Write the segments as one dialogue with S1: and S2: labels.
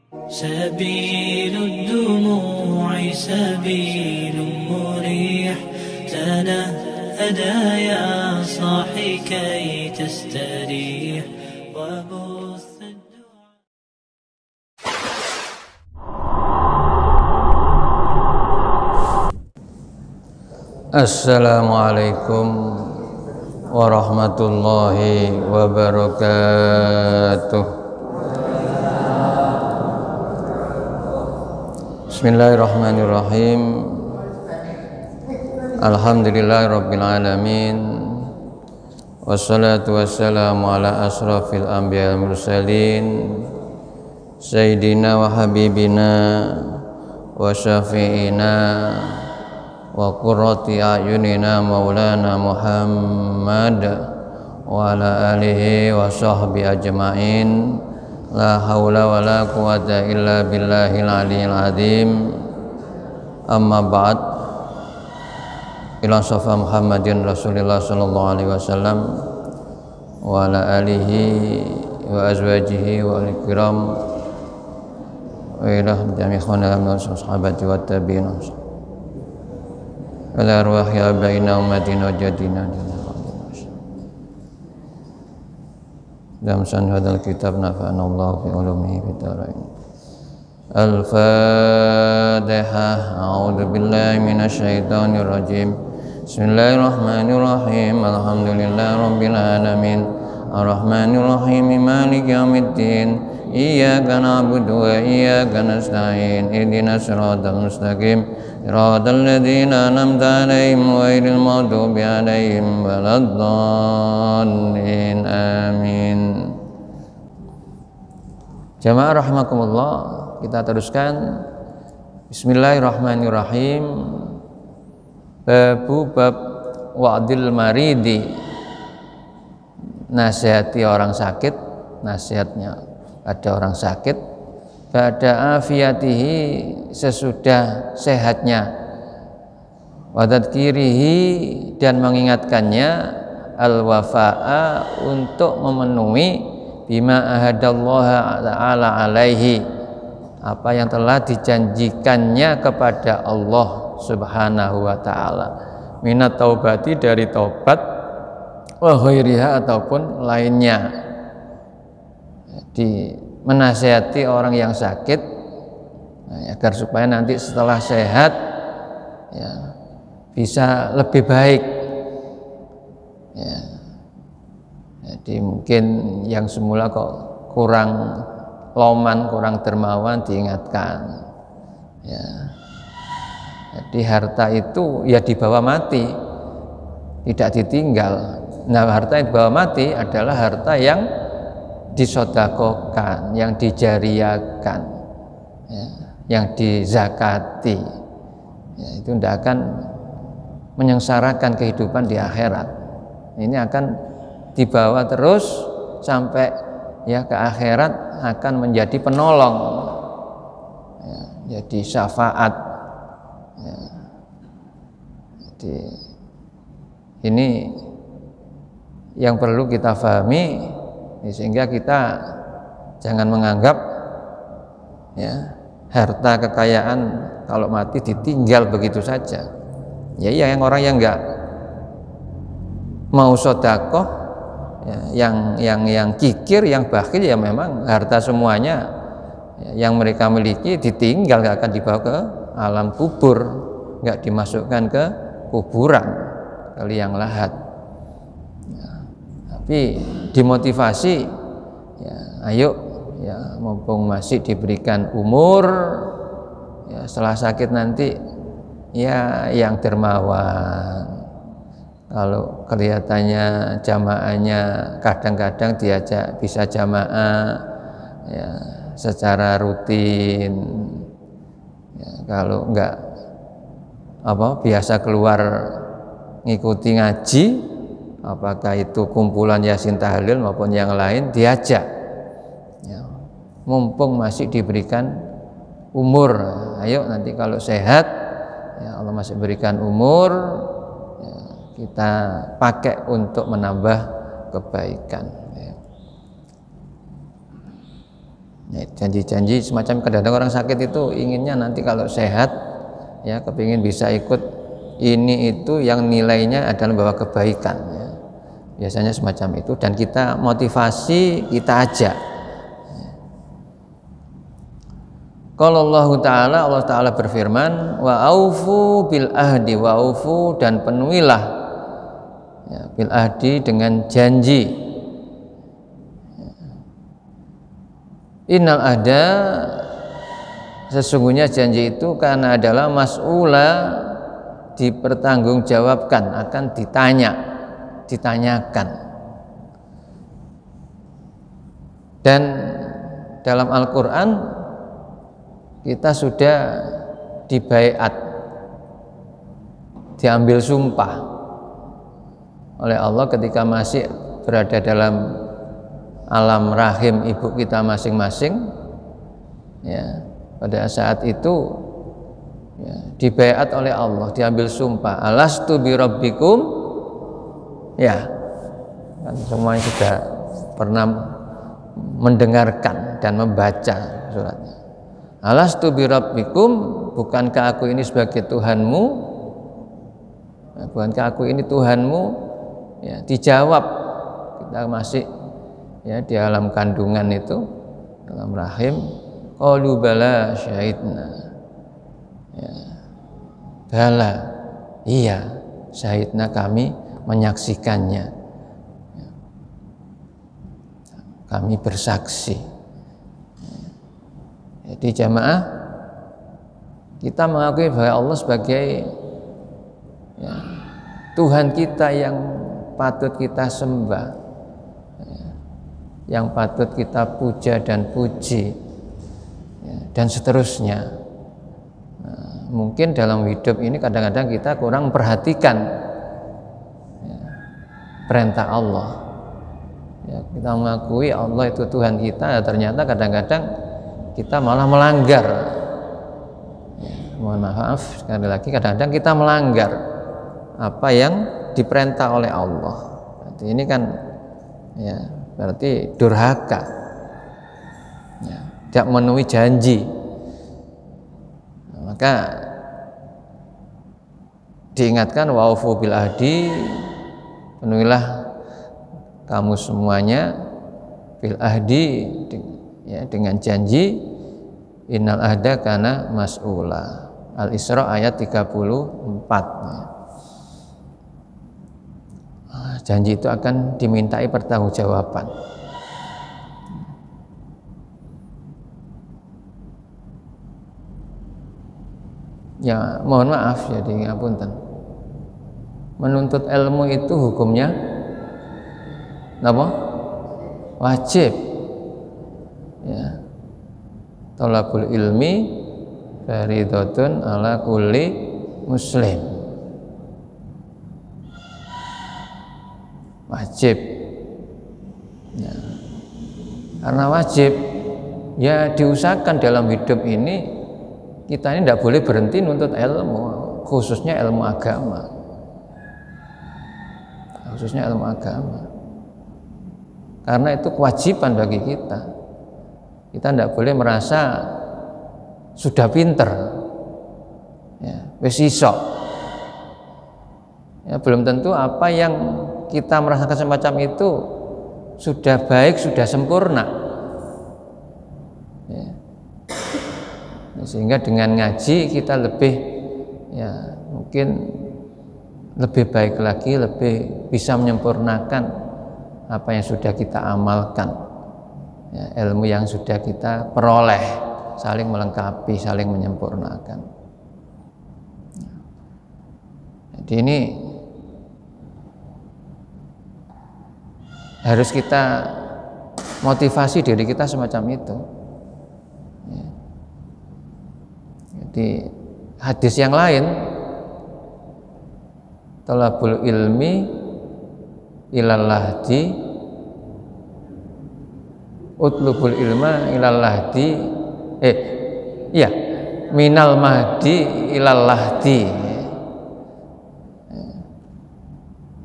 S1: سبيل الدموع سبيل مريح تنهدى يا صاحي كي تستريح وبث الدعاء.
S2: Assalamualaikum warahmatullahi wabarakatuh. Bismillahirrahmanirrahim. Alhamdulillahirabbil alamin. Wassalatu wassalamu ala asrafil anbiya'i wal mursalin sayyidina wa habibina wa syafi'ina wa qurrati a'yunina maulana Muhammad wa ala alihi wa sahbihi ajma'in. La haula wa la quwata illa billahil aliyyil azim. Amma ba'd. Ila safa Muhammadin Rasulillah sallallahu alaihi wasallam wa ala alihi wa azwajihi wa al-kiram wa ila jami'i ikhwanina sahabati wa tabi'in. Ala arwahi abaina ummatina wa jadina dalam sanadal kitab nafa'ana Allah fi ulumihi fid dharain. Al-Fatihah. A'udzu billahi minasy syaithanir rajim. Bismillahirrahmanirrahim. Alhamdulillahirabbil alamin. Arrahmanir rahim. Maliki yaumiddin. Iyyaka na'budu wa iyyaka nasta'in. Ihdinas siratal mustaqim. Siratal ladzina an'amta 'alaihim ghairil maghdubi 'alaihim waladdallin. Amin. Jamaah rahimakumullah, kita teruskan. Bismillahirrahmanirrahim. Bab wa'dil maridi, nasihati orang sakit, nasihatnya pada orang sakit, ba'da afiyatihi, sesudah sehatnya, wa tadkirihi, dan mengingatkannya, al-wafa'a, untuk memenuhi bima ahadallaha ta'ala alaihi, apa yang telah dijanjikannya kepada Allah subhanahu wa ta'ala, minat taubati, dari taubat, wa ghairiha, ataupun lainnya. Jadi menasihati orang yang sakit, agar supaya nanti setelah sehat ya, bisa lebih baik ya. Jadi mungkin yang semula kok kurang loman, kurang dermawan, diingatkan ya. Jadi harta itu ya dibawa mati, tidak ditinggal. Nah, harta yang dibawa mati adalah harta yang disodakokan, yang dijariakan ya, yang dizakati ya, itu tidak akan menyengsarakan kehidupan di akhirat. Ini akan dibawa terus sampai ya ke akhirat, akan menjadi penolong ya, jadi syafaat ya. Jadi ini yang perlu kita pahami, sehingga kita jangan menganggap ya, harta kekayaan kalau mati ditinggal begitu saja. Ya, yang orang yang enggak mau sedekah ya, yang kikir, yang bakhil, ya memang harta semuanya ya, yang mereka miliki ditinggal, enggak akan dibawa ke alam kubur, enggak dimasukkan ke kuburan, ke liang lahat ya. Tapi dimotivasi ya, ayo ya, mumpung masih diberikan umur ya, setelah sakit nanti ya yang dermawan. Kalau kelihatannya jamaahnya kadang-kadang diajak bisa jamaah ya, secara rutin ya, kalau enggak biasa keluar ngikuti ngaji, apakah itu kumpulan Yasin Tahlil maupun yang lain, diajak ya, mumpung masih diberikan umur. Ayo nanti kalau sehat ya, Allah masih berikan umur ya, kita pakai untuk menambah kebaikan ya. Ya, janji-janji semacam kadang-kadang orang sakit itu inginnya nanti kalau sehat ya kepingin bisa ikut ini itu yang nilainya adalah membawa kebaikan ya. Biasanya semacam itu dan kita motivasi, kita ajak. Kalau Allah Ta'ala berfirman wa aufu bil ahdi wa aufu dan penuhilah ya, bil ahdi dengan janji. Innal ahda sesungguhnya janji itu karena adalah mas'ula dipertanggungjawabkan, akan ditanyakan. Dan dalam Al-Quran kita sudah dibaiat, diambil sumpah oleh Allah ketika masih berada dalam alam rahim ibu kita masing-masing ya, pada saat itu ya, dibaiat oleh Allah, diambil sumpah alastu birabbikum ya, kan semuanya sudah pernah mendengarkan dan membaca suratnya. Alastu birabbikum, bukankah aku ini sebagai Tuhanmu ya, bukankah aku ini Tuhanmu ya, dijawab kita masih ya di alam kandungan itu dalam rahim, qalu bala syahidna ya, bala iya syahidna kami menyaksikannya ya, kami bersaksi. Jadi jamaah kita mengakui bahwa Allah sebagai ya, Tuhan kita yang patut kita sembah, yang patut kita puja dan puji ya, dan seterusnya. Nah, mungkin dalam hidup ini kadang-kadang kita kurang memperhatikan ya, perintah Allah ya, kita mengakui Allah itu Tuhan kita, ternyata kadang-kadang kita malah melanggar ya, mohon maaf sekali lagi, kadang-kadang kita melanggar apa yang diperintah oleh Allah. Berarti ini kan ya berarti durhaka ya, tidak memenuhi janji. Nah, maka diingatkan wa'ufu bil ahdi, penuhilah kamu semuanya bil ahdi ya, dengan janji, innal ahda kana mas'ula. Al-Isra ayat 34 ya. Janji itu akan dimintai pertanggungjawaban. Ya, mohon maaf jadi ngapunten. Menuntut ilmu itu hukumnya apa? Wajib. Ya. Thalabul ilmi fardhatun ala kulli muslim. Wajib ya. Karena wajib ya diusahakan dalam hidup ini kita ini tidak boleh berhenti nuntut ilmu, khususnya ilmu agama, karena itu kewajiban bagi kita. Kita tidak boleh merasa sudah pinter ya, wis iso ya, belum tentu apa yang kita merasakan semacam itu sudah baik, sudah sempurna ya. Sehingga dengan ngaji kita lebih ya mungkin lebih baik lagi, lebih bisa menyempurnakan apa yang sudah kita amalkan ya, ilmu yang sudah kita peroleh, saling melengkapi, saling menyempurnakan. Jadi ini harus kita motivasi diri kita semacam itu ya. Jadi hadis yang lain, talabul ilmi ilallahdi utlubul ilma ilallahdi minal mahdi ilallahdi,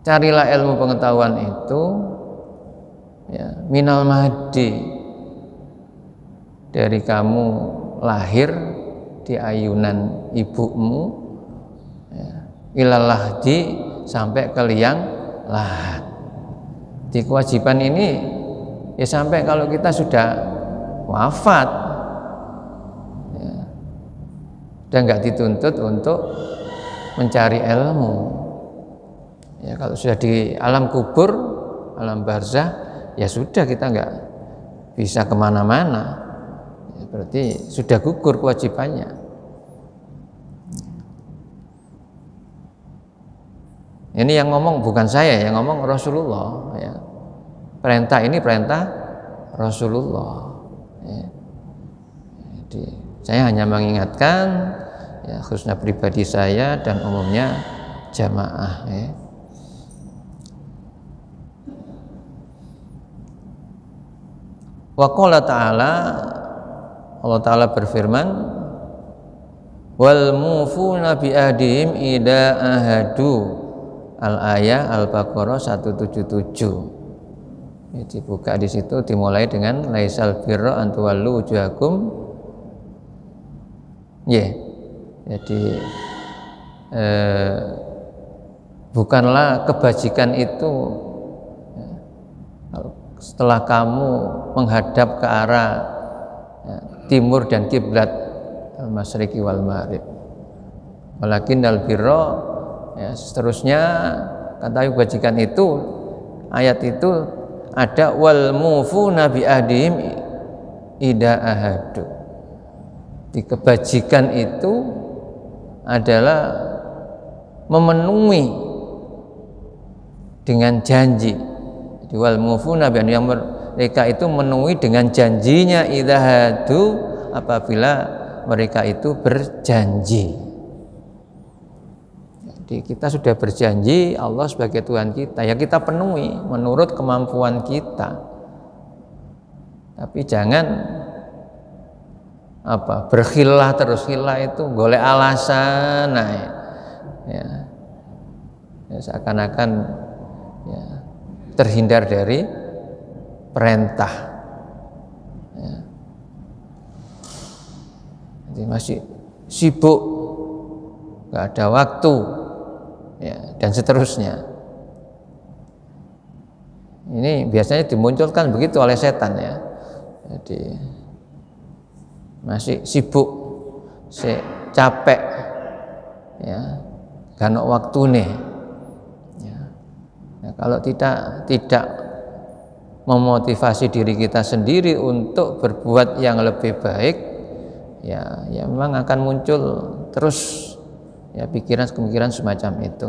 S2: carilah ilmu pengetahuan itu ya, minal mahdi dari kamu lahir di ayunan ibumu, ya, ilal lahdi, sampai ke liang lahat. Di kewajiban ini ya sampai kalau kita sudah wafat, ya, dan nggak dituntut untuk mencari ilmu. Ya, kalau sudah di alam kubur, alam barzah, ya sudah, kita nggak bisa kemana-mana. Ya, berarti sudah gugur kewajibannya. Ini yang ngomong bukan saya, yang ngomong Rasulullah. Ya. Perintah ini perintah Rasulullah. Ya. Jadi saya hanya mengingatkan, ya, khususnya pribadi saya dan umumnya jamaah. Ya. Wa qala ta'ala, Allah Ta'ala berfirman, wal mufuna bi ahdihim idza ahadu, al-ayah Al-Baqarah 177. Dibuka di situ, dimulai dengan laisal birra an tuwallu wujuhakum. Jadi bukanlah kebajikan itu setelah kamu menghadap ke arah timur dan kiblat al-masyriqi wal maghrib, walakin al-birra, ya, seterusnya kata kebajikan itu, ayat itu ada wal mufuna bi ahdihim idza ahadu. Di kebajikan itu adalah memenuhi dengan janji. Jadi wal mufuna bi ahdihim, yang mereka itu memenuhi dengan janjinya idza ahadu, apabila mereka itu berjanji. Jadi kita sudah berjanji Allah sebagai Tuhan kita, ya kita penuhi menurut kemampuan kita. Tapi jangan berkhilah terus. Khilah itu golek alasan, ya seakan-akan ya terhindar dari perintah. Ya. Jadi masih sibuk, nggak ada waktu, ya, dan seterusnya. Ini biasanya dimunculkan begitu oleh setan, ya. Jadi masih sibuk, capek, ya, gak ono waktune. Ya. Nah, kalau tidak memotivasi diri kita sendiri untuk berbuat yang lebih baik, ya memang akan muncul terus, ya, pikiran semacam itu.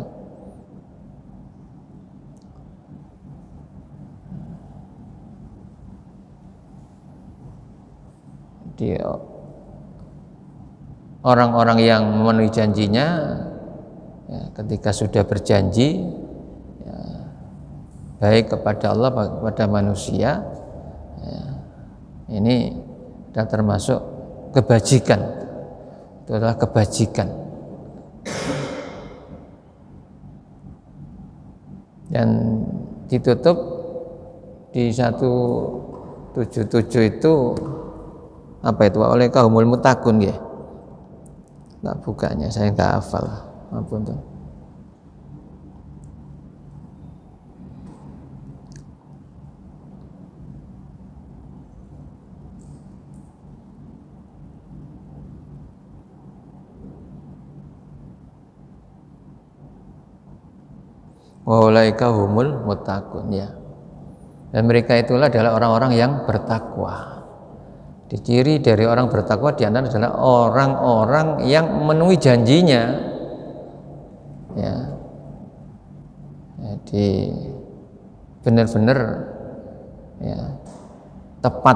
S2: Jadi orang-orang yang memenuhi janjinya, ya, ketika sudah berjanji, ya, baik kepada Allah kepada manusia, ya, ini sudah termasuk kebajikan. Itu adalah kebajikan. Dan ditutup di 177 itu apa itu, oleh kaumul mutakun, ya. Tak bukanya, saya nggak hafal, ampun tuh. Wa ulaika humul muttaqun, ya. Dan mereka itulah adalah orang-orang yang bertakwa. Ciri dari orang bertakwa di antara adalah orang-orang yang memenuhi janjinya, ya. Jadi benar-benar, ya, tepat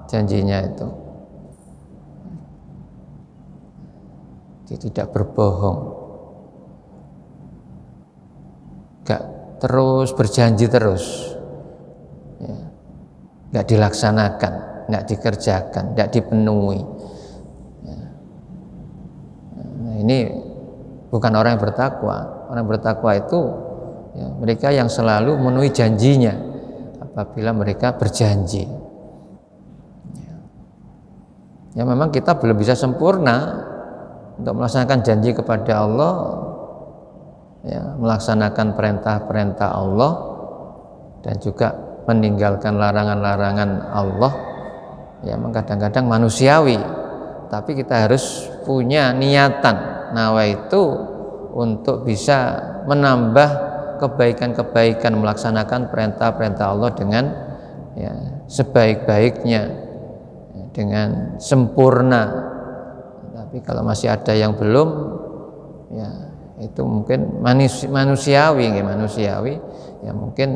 S2: janjinya itu. Jadi tidak berbohong, gak terus berjanji terus, ya, gak dilaksanakan, gak dikerjakan, gak dipenuhi, ya. Nah, ini bukan orang yang bertakwa. Orang yang bertakwa itu, ya, mereka yang selalu memenuhi janjinya apabila mereka berjanji, ya. Ya memang kita belum bisa sempurna untuk melaksanakan janji kepada Allah, ya, melaksanakan perintah-perintah Allah dan juga meninggalkan larangan-larangan Allah. Ya kadang-kadang manusiawi, tapi kita harus punya niatan nawaitu untuk bisa menambah kebaikan-kebaikan, melaksanakan perintah-perintah Allah dengan ya, sebaik-baiknya, ya, dengan sempurna. Tapi kalau masih ada yang belum, ya itu mungkin manusiawi, ya mungkin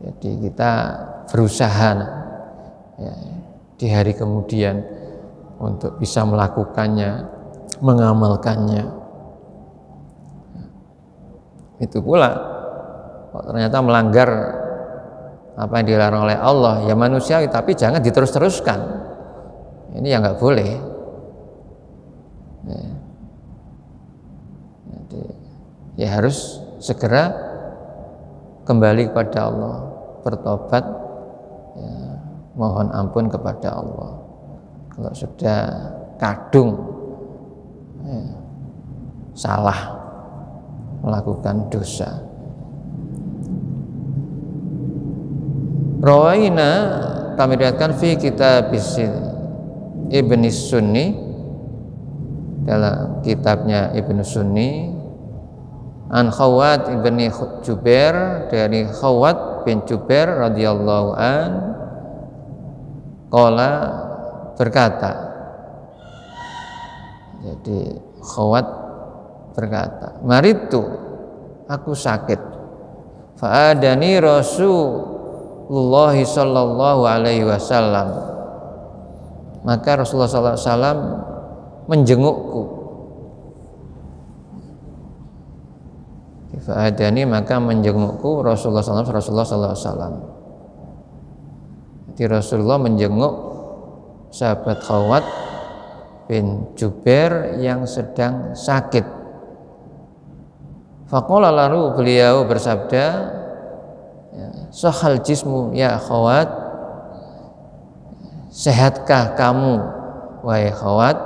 S2: jadi kita berusaha ya, di hari kemudian untuk bisa melakukannya, mengamalkannya. Itu pula kalau ternyata melanggar apa yang dilarang oleh Allah, ya manusiawi, tapi jangan diterus-teruskan. Ini yang nggak boleh. Ya. Jadi, ya harus segera kembali kepada Allah, bertobat, ya, mohon ampun kepada Allah. Kalau sudah kadung, ya, salah, melakukan dosa. Rawaina, kami riwayatkan fi kitab Ibn Sunni, dalam kitabnya Ibn Sunni, an Khawat ibni Jubair, dari Khawat bin Jubair radhiyallahu an, qala, berkata. Jadi Khawat berkata, maritu, aku sakit, fa'adani Rasulullah sallallahu alaihi wasallam, maka Rasulullah sallallahu alaihi wasallam menjengukku. Fa'adani, maka menjengukku Rasulullah sallallahu alaihi wasallam. Jadi Rasulullah menjenguk sahabat Khawat bin Jubair yang sedang sakit. Faqala, lalu beliau bersabda, sahal jismu ya Khawat, sehatkah kamu wahai Khawat,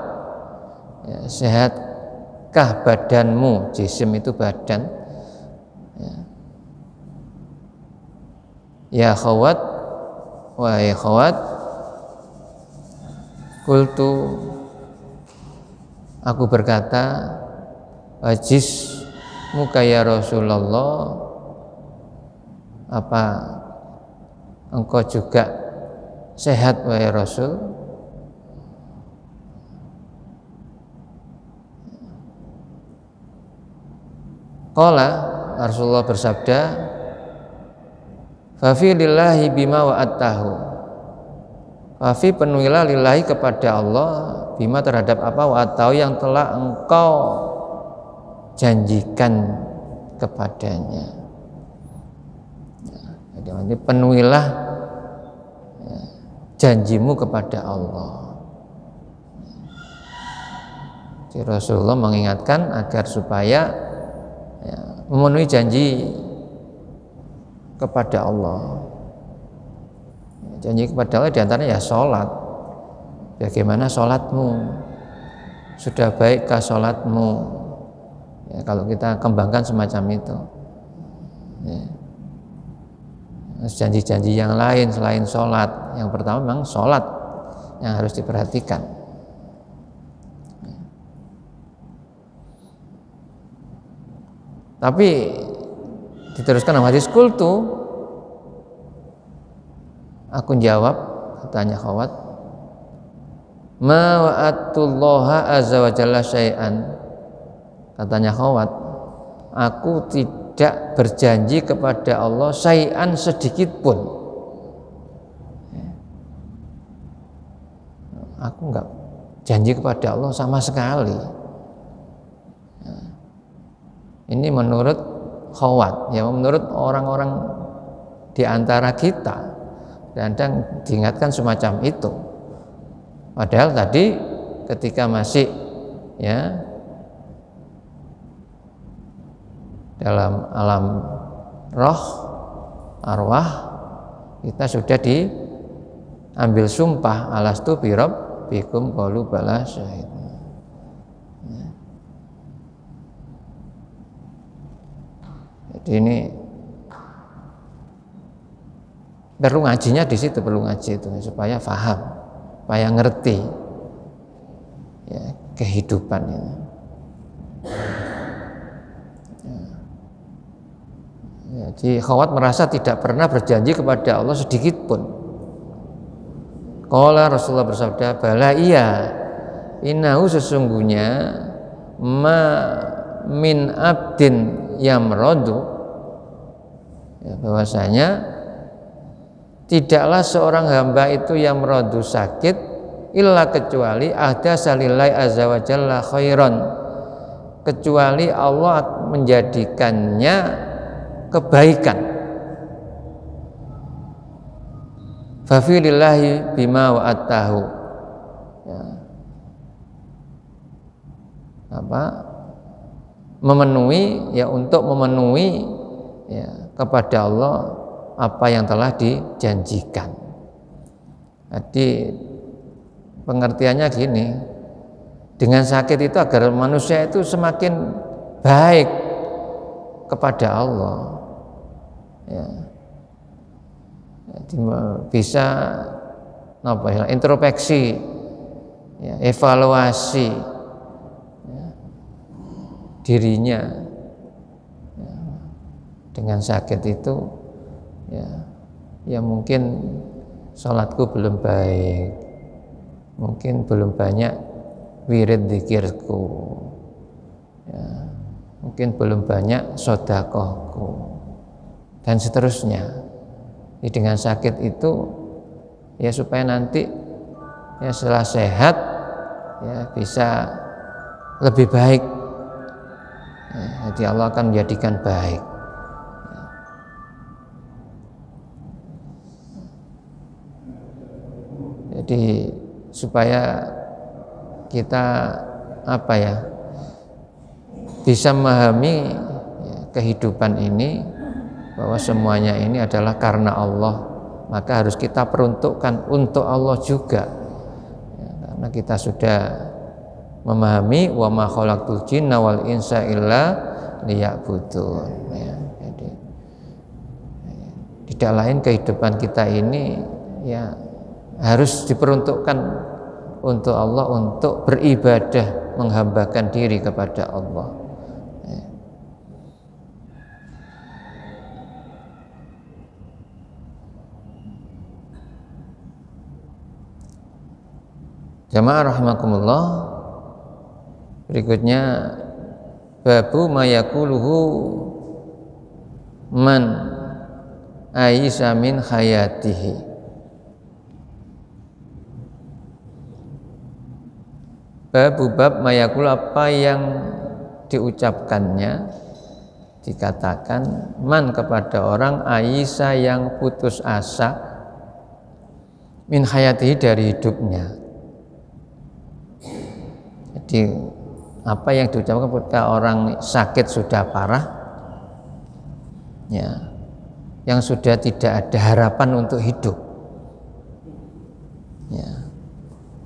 S2: ya, sehatkah badanmu? Jisim itu badan. Ya Khawat, wahai Khawat, qultu, aku berkata, wajis muka ya Rasulullah, apa engkau juga sehat wahai Rasul? Qala, Rasulullah bersabda, fafi lillahi bima wa'attahu, fafi penuhilah lillahi kepada Allah, bima terhadap apa, wa'attahu yang telah engkau janjikan kepadanya. Jadi penuhilah janjimu kepada Allah. Jadi Rasulullah mengingatkan agar supaya memenuhi janji kepada Allah. Janji kepada Allah diantaranya ya sholat. Bagaimana sholatmu? Sudah baikkah sholatmu? Ya, kalau kita kembangkan semacam itu, ya. Janji-janji yang lain selain sholat, yang pertama memang sholat yang harus diperhatikan. Tapi diteruskan dalam hadis, qultu, aku jawab, katanya Khawat, ma wa'atullaha azza wa jalla syai'an, katanya Khawat, aku tidak berjanji kepada Allah syai'an sedikit pun. Aku enggak janji kepada Allah sama sekali. Ini menurut Khawat, ya, menurut orang-orang di antara kita kadang diingatkan semacam itu. Padahal tadi ketika masih ya dalam alam roh, arwah, kita sudah diambil sumpah, alastu rabbikum qalu bala syahidna. Jadi ini perlu ngajinya di situ, perlu ngaji itu supaya paham, supaya ngerti ya kehidupan ini. Jadi Khawat merasa tidak pernah berjanji kepada Allah sedikit pun. Qala Rasulullah bersabda, bala iya, innahu sesungguhnya ma min abdin yamradu, ya, bahwasanya tidaklah seorang hamba itu yang meradu sakit illa kecuali ahdasa lillahi azza wa jalla khairan, kecuali Allah menjadikannya kebaikan. Fa fi lillahi bima wa'atahu, ya. Memenuhi, ya, untuk memenuhi, ya, kepada Allah apa yang telah dijanjikan. Jadi pengertiannya gini, dengan sakit itu agar manusia itu semakin baik kepada Allah, ya. Jadi bisa introspeksi, ya, evaluasi, ya, dirinya, ya. Dengan sakit itu, ya mungkin sholatku belum baik, mungkin belum banyak wirid dzikirku, ya, mungkin belum banyak sedekahku, dan seterusnya. Jadi dengan sakit itu, ya supaya nanti, ya setelah sehat, ya bisa lebih baik, ya, jadi Allah akan menjadikan baik. Jadi supaya kita bisa memahami, ya, kehidupan ini, bahwa semuanya ini adalah karena Allah, maka harus kita peruntukkan untuk Allah juga, ya, karena kita sudah memahami wa ma khalaqtul jinna wal insa illa liya'budun, ya. Jadi tidak lain kehidupan kita ini, ya, harus diperuntukkan untuk Allah, untuk beribadah, menghambakan diri kepada Allah, ya. Jamaah rahimakumullah, berikutnya babu mayakuluhu man aisa min hayatihi. Bab mayakul, apa yang diucapkannya, dikatakan man kepada orang aisa yang putus asa min hayatihi dari hidupnya. Jadi apa yang diucapkan ketika orang sakit sudah parah, ya, yang sudah tidak ada harapan untuk hidup, ya,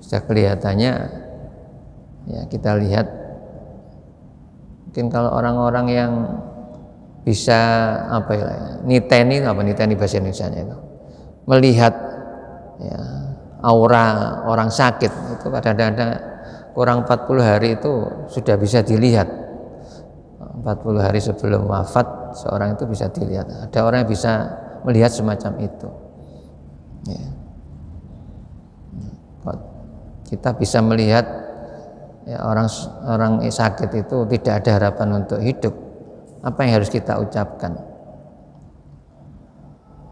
S2: sudah kelihatannya, ya, kita lihat mungkin kalau orang-orang yang bisa niteni bahasa Indonesianya itu, melihat, ya, aura orang sakit itu kadang-kadang kurang 40 hari itu sudah bisa dilihat. 40 hari sebelum wafat seorang itu bisa dilihat. Ada orang yang bisa melihat semacam itu, ya. Kita bisa melihat, ya, orang sakit itu tidak ada harapan untuk hidup. Apa yang harus kita ucapkan?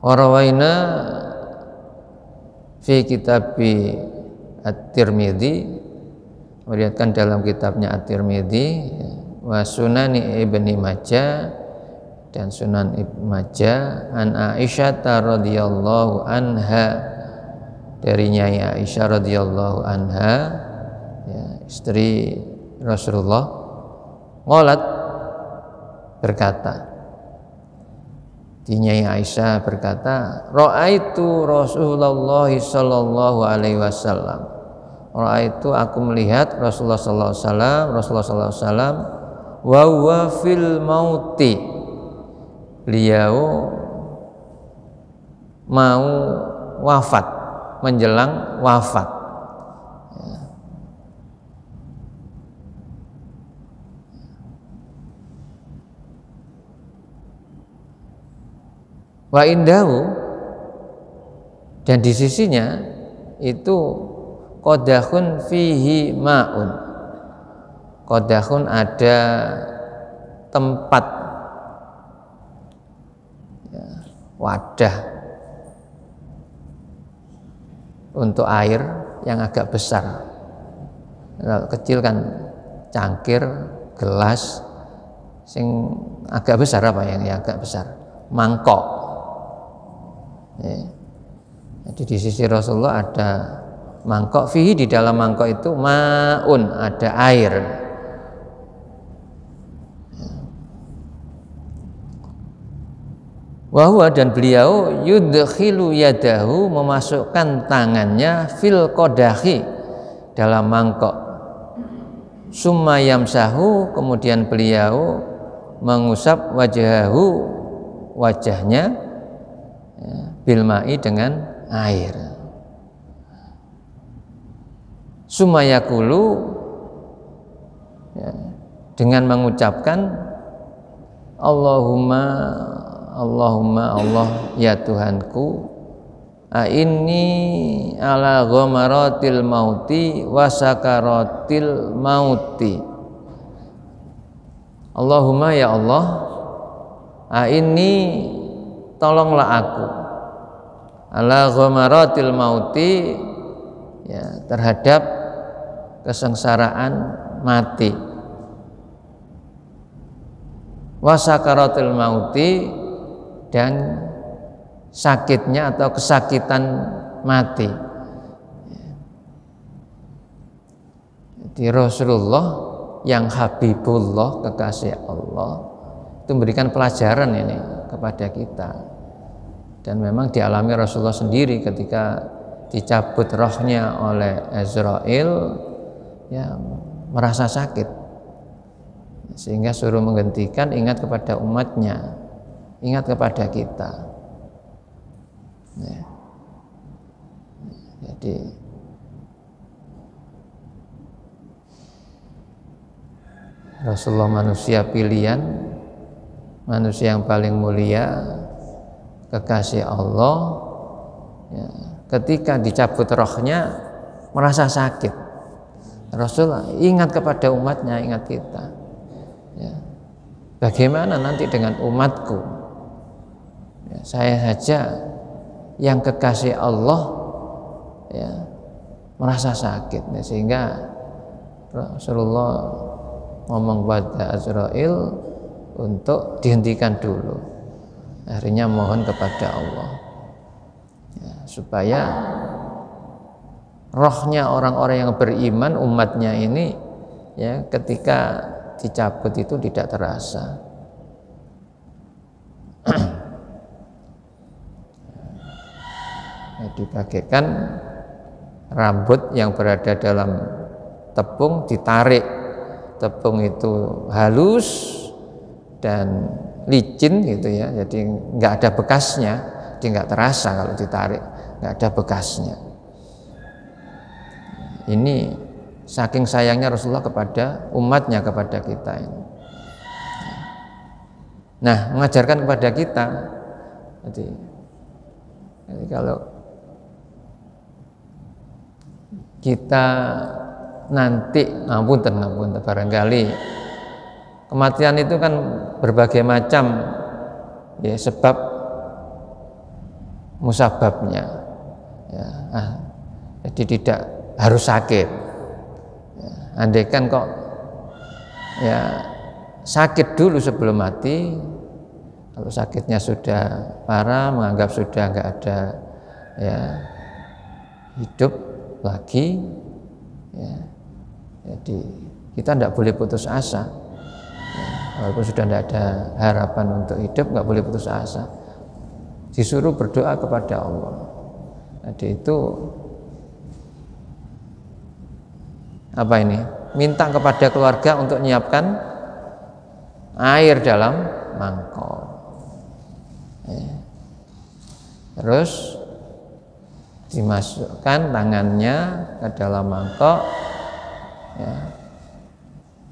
S2: Warawaina fi kitabi At-Tirmidzi, meriwayatkan dalam kitabnya At-Tirmidzi, wa Sunani Ibni Majah dan Sunan Ibnu Majah, an Aisyah radhiyallahu anha, dari Nyai Aisyah radhiyallahu anha, ya, istri Rasulullah, qalat, berkata, di Nyai Aisyah berkata, ra'aitu Rasulullah sallallahu alaihi wasallam, Raaitu aku melihat Rasulullah sallallahu alaihi wasallam wa huwa fil mauti, beliau mau wafat, menjelang wafat. Wa indahu, dan di sisinya itu qadahun fihi ma'un, qadahun ada tempat ya, wadah untuk air yang agak besar. Kalau kecil kan cangkir, gelas, sing agak besar apa yang agak besar? Mangkok. Ya. Jadi di sisi Rasulullah ada mangkok, fihi, di dalam mangkok itu ma'un, ada air. Wahwa, dan beliau yudkhilu yadahu, memasukkan tangannya fil qadahi, dalam mangkok. Summa yamsahu, kemudian beliau mengusap wajahu, wajahnya bil ma'i, dengan air. Summa yaqulu, ya, dengan mengucapkan Allahumma Allah, ya Tuhanku, inni ala ghamaratil mauti wa sakaratil mauti. Allahumma, ya Allah, inni, tolonglah aku, ala ghamaratil mauti, ya, terhadap kesengsaraan mati, wa sakaratil mauti, dan sakitnya atau kesakitan mati. Jadi Rasulullah yang Habibullah, kekasih Allah, itu memberikan pelajaran ini kepada kita. Dan memang dialami Rasulullah sendiri ketika dicabut rohnya oleh Azrail, ya, merasa sakit, sehingga suruh menghentikan, ingat kepada umatnya, ingat kepada kita. Ya. Jadi Rasulullah manusia pilihan, manusia yang paling mulia, kekasih Allah, ya, ketika dicabut rohnya merasa sakit. Rasul ingat kepada umatnya, ingat kita, ya. Bagaimana nanti dengan umatku, ya, saya saja yang kekasih Allah, ya, merasa sakit, ya, sehingga Rasulullah ngomong pada Azrail untuk dihentikan dulu. Akhirnya mohon kepada Allah, ya, supaya rohnya orang-orang yang beriman, umatnya ini, ya, ketika dicabut itu tidak terasa. Dibagaikan rambut yang berada dalam tepung ditarik, tepung itu halus dan licin gitu ya, jadi nggak ada bekasnya, jadi nggak terasa kalau ditarik, nggak ada bekasnya. Ini saking sayangnya Rasulullah kepada umatnya, kepada kita ini. Nah, mengajarkan kepada kita, jadi kalau kita nanti ngapunten barangkali kematian itu kan berbagai macam, ya, sebab musababnya, ya, jadi tidak harus sakit, ya, andaikan kok, ya, sakit dulu sebelum mati, kalau sakitnya sudah parah, menganggap sudah nggak ada, ya, hidup lagi, ya, jadi kita tidak boleh putus asa, ya, walaupun sudah tidak ada harapan untuk hidup, nggak boleh putus asa, disuruh berdoa kepada Allah. Jadi itu apa ini? Minta kepada keluarga untuk menyiapkan air dalam mangkok. Terus dimasukkan tangannya ke dalam mangkok ya,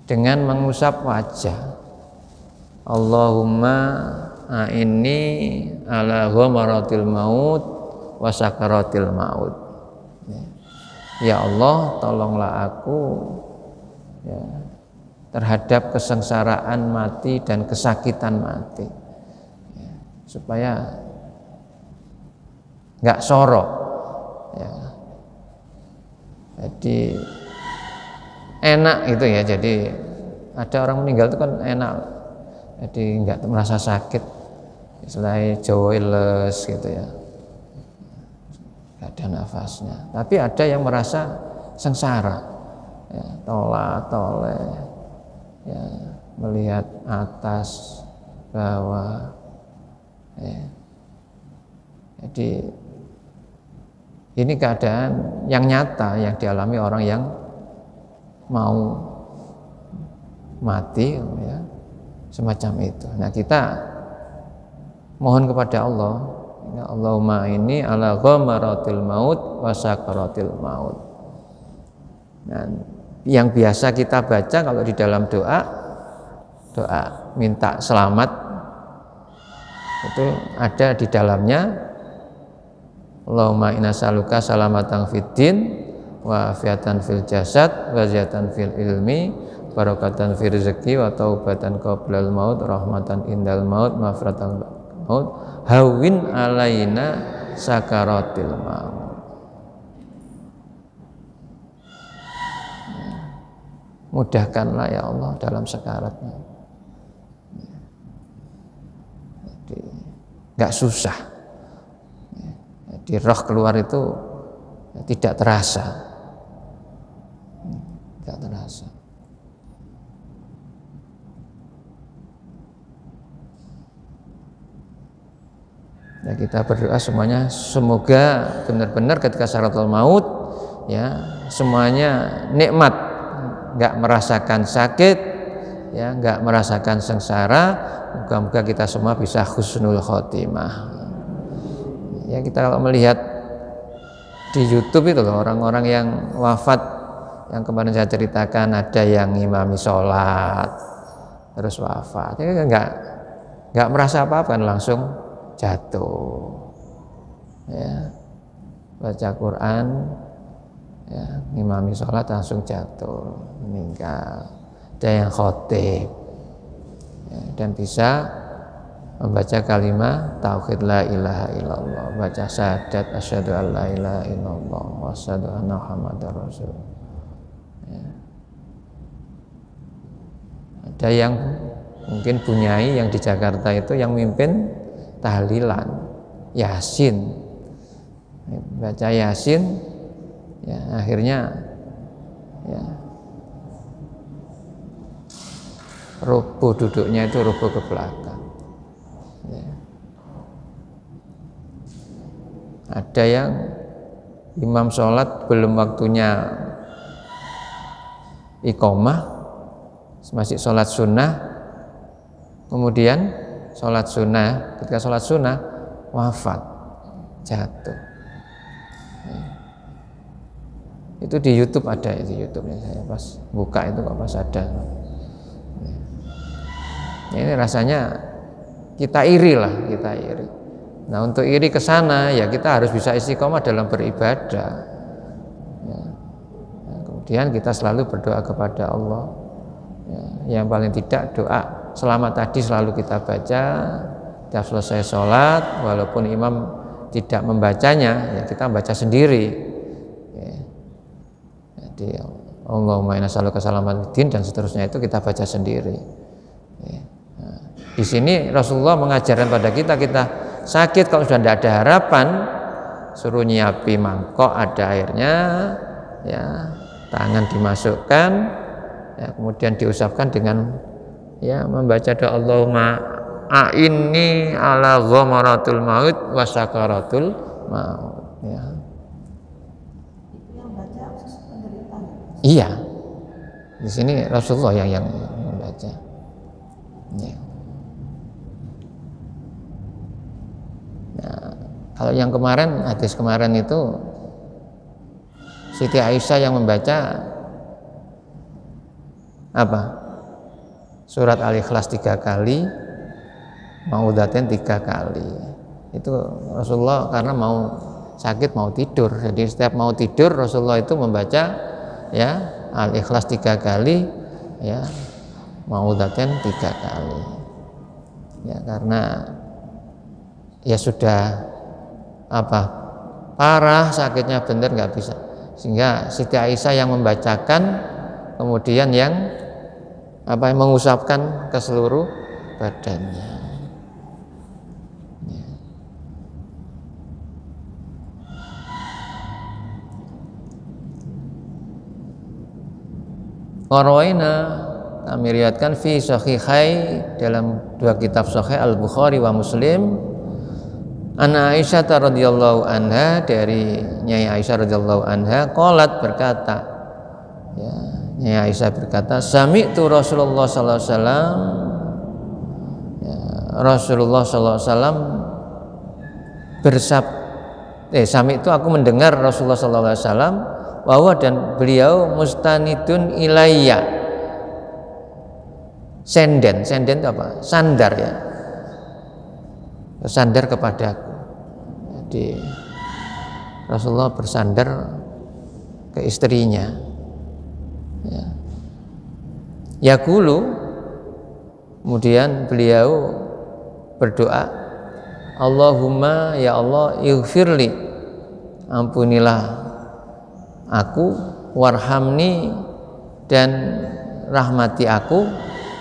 S2: dengan mengusap wajah. Allahumma a'inni ala ghamaratil maut wa sakaratil maut. Ya Allah, tolonglah aku ya, terhadap kesengsaraan mati dan kesakitan mati ya, supaya nggak sorok ya. Jadi enak itu ya, jadi ada orang meninggal itu kan enak, jadi nggak merasa sakit, istilahnya joyless gitu ya, nggak ada nafasnya. Tapi ada yang merasa sengsara ya, tolak-toleh ya, melihat atas bawah ya. Jadi ini keadaan yang nyata yang dialami orang yang mau mati ya, semacam itu. Nah, kita mohon kepada Allah, ya Allahumma ini ala ghamaratil maut wa sakaratil maut. Dan yang biasa kita baca kalau di dalam doa minta selamat itu ada di dalamnya Allahumma inna saluka salamatan fid din wa afiatan fil jasad wa ziyatan fil ilmi barakatan fil rezeki wa taubatan qablal maut rahmatan indal maut mafratan maut hawin alaina sakaratil maut. Mudahkanlah ya Allah dalam sekaratnya. Jadi nggak susah. Jadi roh keluar itu tidak terasa, tidak terasa. Ya, kita berdoa semuanya semoga benar-benar ketika sakaratul maut ya semuanya nikmat, nggak merasakan sakit ya, nggak merasakan sengsara. Moga-moga kita semua bisa husnul khotimah. Ya, kita kalau melihat di YouTube itu loh orang-orang yang wafat yang kemarin saya ceritakan, ada yang ngimami sholat terus wafat, ya nggak merasa apa-apa kan, langsung jatuh ya, baca Quran ya, ngimami sholat langsung jatuh meninggal. Ada yang khotib ya, dan bisa membaca kalimat tauhid la ilaha illallah, baca syahadat asyhadu an la ilaha illallah wa asyhadu anna muhammadar rasul ya. Ada yang mungkin bunyai yang di Jakarta itu yang mimpin tahlilan Yasin, baca Yasin ya, akhirnya ya rubuh duduknya itu rubuh ke belakang ya. Ada yang imam sholat belum waktunya iqomah, masih sholat sunnah, kemudian sholat sunnah, ketika sholat sunnah wafat, jatuh ya. Itu di YouTube ada, di YouTube-nya saya pas buka itu kok pas ada ya. Ini rasanya kita iri lah, kita iri. Nah, untuk iri ke sana ya kita harus bisa istiqomah dalam beribadah ya. Nah, kemudian kita selalu berdoa kepada Allah ya. Yang paling tidak doa selamat tadi selalu kita baca setiap selesai sholat, walaupun imam tidak membacanya ya kita baca sendiri ya. Jadi Allahumma inna nas'aluka salamatal din dan seterusnya itu kita baca sendiri ya. Nah, di sini Rasulullah mengajarkan pada kita sakit kalau sudah tidak ada harapan, suruh nyiapi mangkok ada airnya ya, tangan dimasukkan ya, kemudian diusapkan dengan ya membaca doa Allahumma a'inni ala ghamaratul maut wa sakaratul maut ya.
S3: Yang baca penderita.
S2: Iya, Di sini Rasulullah yang membaca. Ya. Nah, kalau yang kemarin, hadis kemarin itu Siti Aisyah yang membaca apa? Surat Al-Ikhlas 3 kali, Mau'udzatain 3 kali. Itu Rasulullah karena mau sakit, mau tidur. Jadi setiap mau tidur Rasulullah itu membaca ya Al-Ikhlas 3 kali, ya Mau'udzatain 3 kali. Ya karena ya sudah apa parah sakitnya bener nggak bisa, sehingga Siti Aisyah yang membacakan, kemudian yang apa mengusapkan ke seluruh badannya. Ya. Warwaina, kami riwayatkan fi sahihai, dalam 2 kitab sahih Al-Bukhari wa Muslim, Ana Aisyah radhiyallahu anha, dari Nyai Aisyah radhiyallahu anha, qalat, berkata, ya, Nyai Aisyah berkata, sami'tu Rasulullah sallallahu alaihi wasallam, ya, Rasulullah sallallahu alaihi wasallam sami'tu, aku mendengar Rasulullah sallallahu alaihi wasallam, bahwa dan beliau mustanidun ilayya, senden itu apa? Sandar, ya, bersandar kepadaku. Jadi Rasulullah bersandar ke istrinya. Ya. Yaqulu, kemudian beliau berdoa, Allahumma, ya Allah, ighfirli, ampunilah aku, warhamni, dan rahmati aku,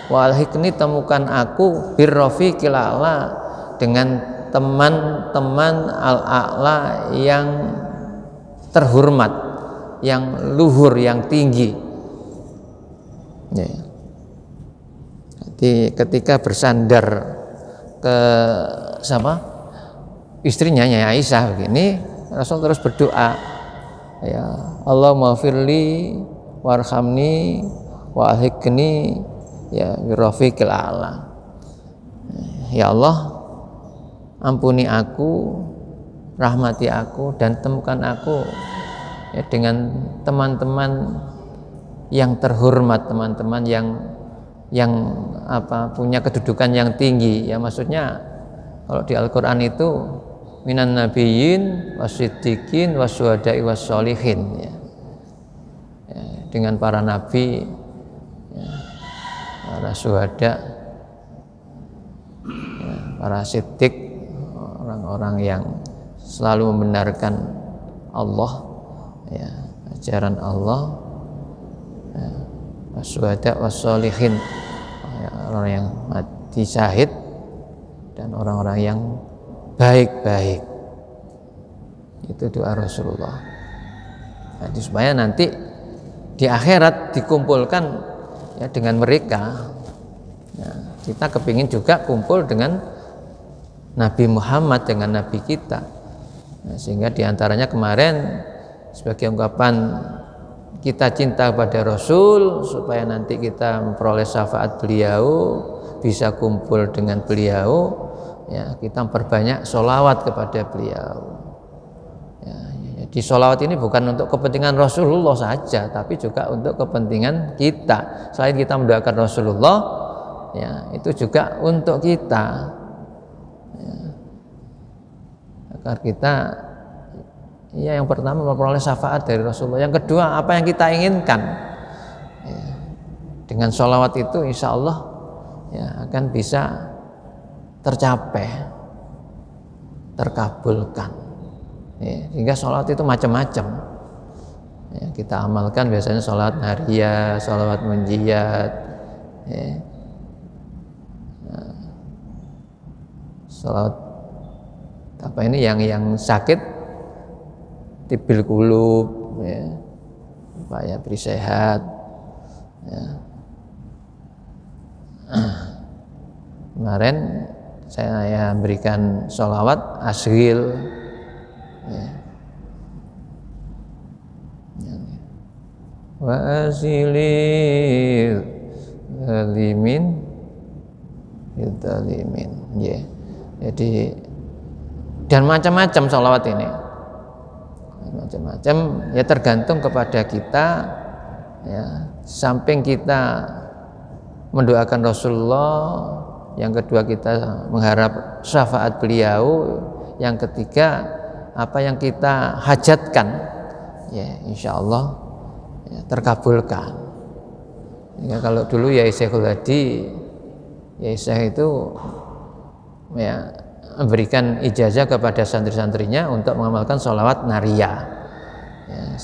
S2: walhikni, temukan aku, birrafiqil a'la, dengan teman-teman al-a'la yang terhormat, yang luhur, yang tinggi. Ya. Jadi ketika bersandar ke siapa? Istrinya Nyai Aisyah begini, Rasul terus berdoa, ya Allahumma firli warhamni wa alhiqni ya birrafiqil a'la. Ya Allah, ampuni aku, rahmati aku, dan temukan aku ya dengan teman-teman yang terhormat, teman-teman yang apa punya kedudukan yang tinggi. Ya maksudnya kalau di Al-Qur'an itu minan nabiyyin wasiddiqin wasyuhada'i wassolihin, ya. Ya, dengan para nabi, ya, para syuhada, ya, para siddiq, orang-orang yang selalu membenarkan Allah, ya, ajaran Allah, ya, wasyuhada wassolihin, ya, orang yang mati syahid, dan orang-orang yang baik-baik. Itu doa Rasulullah. Jadi supaya nanti di akhirat dikumpulkan ya dengan mereka. Ya, kita kepingin juga kumpul dengan Nabi Muhammad, dengan Nabi kita. Nah, sehingga diantaranya kemarin sebagai ungkapan kita cinta pada Rasul, supaya nanti kita memperoleh syafaat beliau, bisa kumpul dengan beliau, ya, kita memperbanyak sholawat kepada beliau. Ya, jadi sholawat ini bukan untuk kepentingan Rasulullah saja, tapi juga untuk kepentingan kita. Selain kita mendoakan Rasulullah, ya, itu juga untuk kita, ya, agar kita, ya, yang pertama memperoleh syafaat dari Rasulullah, yang kedua apa yang kita inginkan, ya, dengan sholawat itu insya Allah, ya, akan bisa tercapai, terkabulkan, ya, sehingga sholawat itu macam-macam, ya, kita amalkan biasanya sholawat nariyah, sholawat munjiyat, ya, sholawat apa ini yang sakit tibil kulub, ya, supaya beri sehat, ya. Kemarin saya berikan sholawat asghil, ya. wa asilil zalimin ya. Jadi dan macam-macam sholawat ini, macam-macam ya, tergantung kepada kita ya. Samping kita mendoakan Rasulullah, yang kedua kita mengharap syafaat beliau, yang ketiga apa yang kita hajatkan ya insya Allah ya, terkabulkan ya. Kalau dulu ya Syekhul Hadi ya Syekh itu ya memberikan ijazah kepada santri-santrinya untuk mengamalkan sholawat nariyah ya,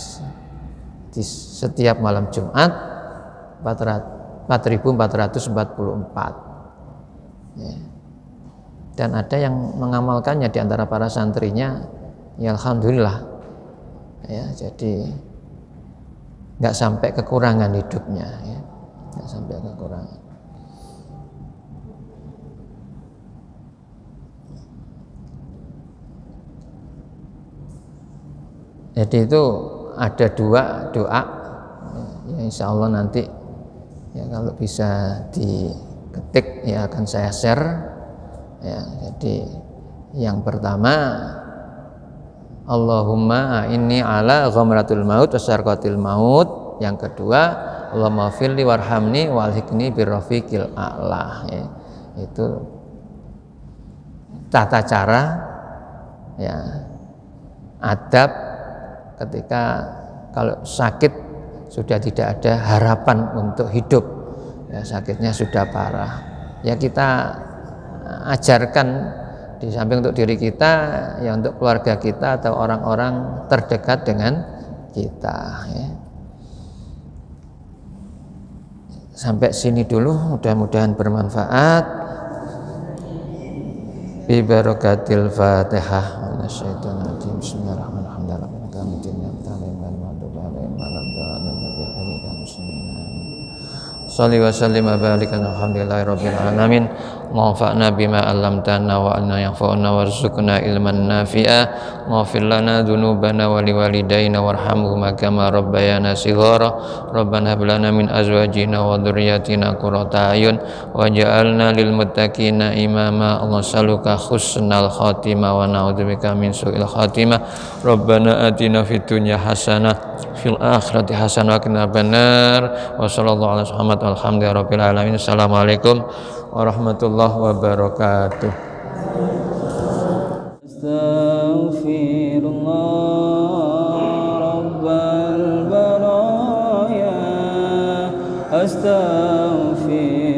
S2: di setiap malam Jumat 4.444 ya. Dan ada yang mengamalkannya di antara para santrinya ya, alhamdulillah ya, jadi nggak sampai kekurangan hidupnya ya, nggak sampai kekurangan. Jadi itu ada dua doa ya, insya Allah nanti ya kalau bisa diketik ya akan saya share ya. Jadi yang pertama, Allahumma inni ala ghamratul maut wasyarqatil maut. Yang kedua, Allahumma firli warhamni walhikni birrafiqil a'la ya. Itu tata cara ya, adab ketika kalau sakit sudah tidak ada harapan untuk hidup ya, sakitnya sudah parah ya, kita ajarkan di samping untuk diri kita ya, untuk keluarga kita atau orang-orang terdekat dengan kita ya. Sampai sini dulu, mudah-mudahan bermanfaat. Bi barakatil Fatihah. Bismillahirrahmanirrahim. Shalli wa sallim wa barik alhamdulillahi rabbil alamin. Wanfa'na bima 'allamtana wa anna yanfa'una warzuqna ilman nafi'a. Waghfir lana dzunubana wa liwalidayna warhamhuma kama rabbayana shighara. Rabbana hab lana min azwajina wa dhurriyyatina qurrata a'yun waj'alna lil muttaqina imama. Allahumma salluka husnal khatimah wa na'udzubika min su'il khatimah. Rabbana atina fid dunya hasanah fil akhirati hasanah wa qina adzabannar. Wa sallallahu alaihi wasallam alhamdulillahirabbil alamin. Assalamualaikum warahmatullahi wabarakatuh.
S1: Astaghfirullah rabbal baraya, astaghfirullah.